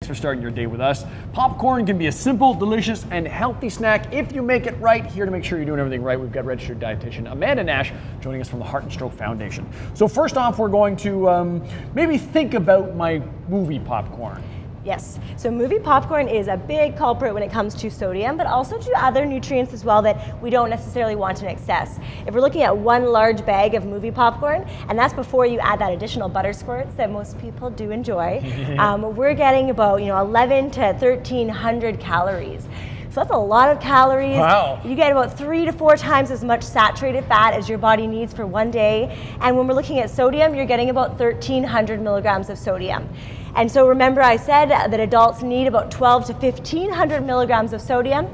for starting your day with us. Popcorn can be a simple, delicious, and healthy snack if you make it right. Here to make sure you're doing everything right, we've got registered dietitian Amanda Nash joining us from the Heart and Stroke Foundation. So first off, we're going to maybe think about my movie popcorn. Yes, so movie popcorn is a big culprit when it comes to sodium, but also to other nutrients as well that we don't necessarily want in excess. If we're looking at one large bag of movie popcorn, and that's before you add that additional butter squirts that most people do enjoy, we're getting about 11 to 1,300 calories. So that's a lot of calories. Wow. You get about 3 to 4 times as much saturated fat as your body needs for one day. And when we're looking at sodium, you're getting about 1,300 milligrams of sodium. And so remember I said that adults need about 12 to 1,500 milligrams of sodium.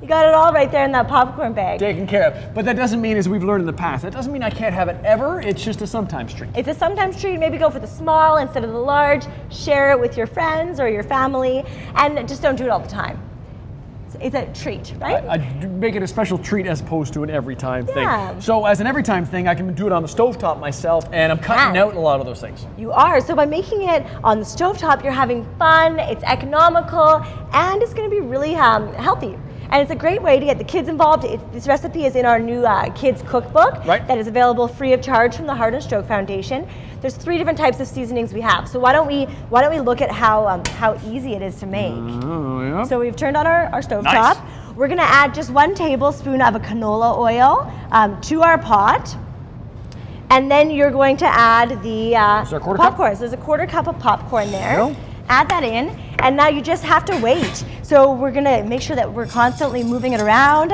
You got it all right there in that popcorn bag. Taken care of. But that doesn't mean, as we've learned in the past, that doesn't mean I can't have it ever. It's just a sometimes treat. It's a sometimes treat. Maybe go for the small instead of the large. Share it with your friends or your family. And just don't do it all the time. It's a treat, right? I make it a special treat as opposed to an every time Yeah. thing. So as an every time thing, I can do it on the stovetop myself, and I'm cutting out a lot of those things. You are. So by making it on the stovetop, you're having fun, it's economical, and it's going to be really healthy. And it's a great way to get the kids involved. This recipe is in our new kids cookbook that is available free of charge from the Heart and Stroke Foundation. There's 3 different types of seasonings we have. So why don't we look at how easy it is to make? Yeah. So we've turned on our stovetop. Nice. We're going to add just 1 tablespoon of a canola oil to our pot. And then you're going to add the popcorn. So there's a 1/4 cup of popcorn there. Yep. Add that in, and now you just have to wait. So we're gonna make sure that we're constantly moving it around.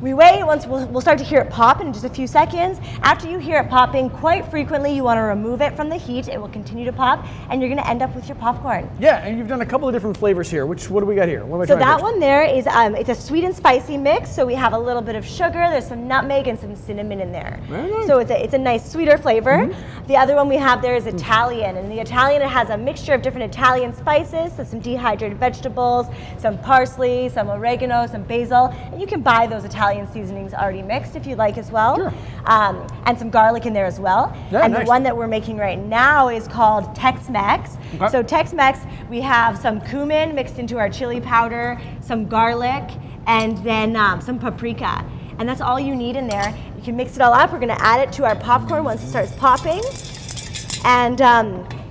We wait, once we'll start to hear it pop in just a few seconds. After you hear it popping quite frequently, you wanna remove it from the heat. It will continue to pop, and you're gonna end up with your popcorn. Yeah, and you've done a couple of different flavors here. What do we got here? What am I So trying that to one there is, it's a sweet and spicy mix. So we have a little bit of sugar, there's some nutmeg and some cinnamon in there. Very nice. So it's a nice sweeter flavor. The other one we have there is Italian, and the Italian, it has a mixture of different Italian spices, so some dehydrated vegetables, some parsley, some oregano, some basil, and you can buy those Italian seasonings already mixed if you like as well. Sure. And some garlic in there as well. Yeah, and nice. the one that we're making right now is called Tex-Mex. Okay. So Tex-Mex, we have some cumin mixed into our chili powder, some garlic, and then some paprika. And that's all you need in there. You can mix it all up. We're gonna add it to our popcorn once it starts popping. And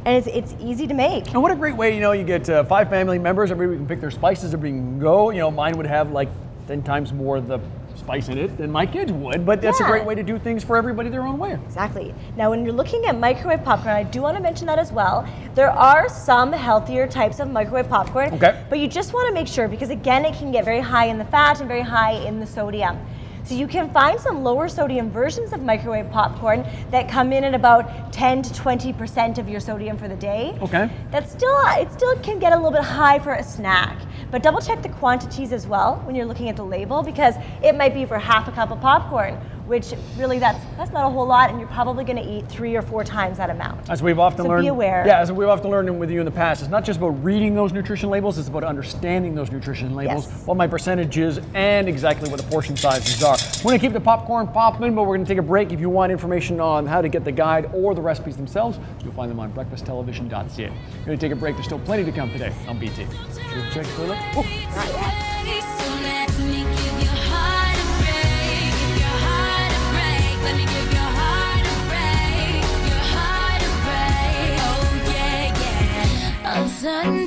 it's easy to make. And what a great way, you get 5 family members, everybody can pick their spices, everybody can go. Mine would have like 10 times more of the spice in it than my kids would, but that's a great way to do things for everybody their own way. Exactly. Now when you're looking at microwave popcorn, I do want to mention that as well. There are some healthier types of microwave popcorn, but you just want to make sure, because again, it can get very high in the fat and very high in the sodium. So you can find some lower sodium versions of microwave popcorn that come in at about 10 to 20% of your sodium for the day. Okay. It still can get a little bit high for a snack, but double check the quantities as well when you're looking at the label, because it might be for 1/2 cup of popcorn, which really that's not a whole lot, and you're probably going to eat 3 or 4 times that amount. As we've often learned, be aware. Yeah, as we've often learned with you in the past, it's not just about reading those nutrition labels, it's about understanding those nutrition labels, what my percentage is, and exactly what the portion sizes are. We're going to keep the popcorn popping, but we're going to take a break. If you want information on how to get the guide or the recipes themselves, you'll find them on breakfasttelevision.ca. We're going to take a break. There's still plenty to come today on BT. Should we check the toilet? Oh. Not yet. All of a sudden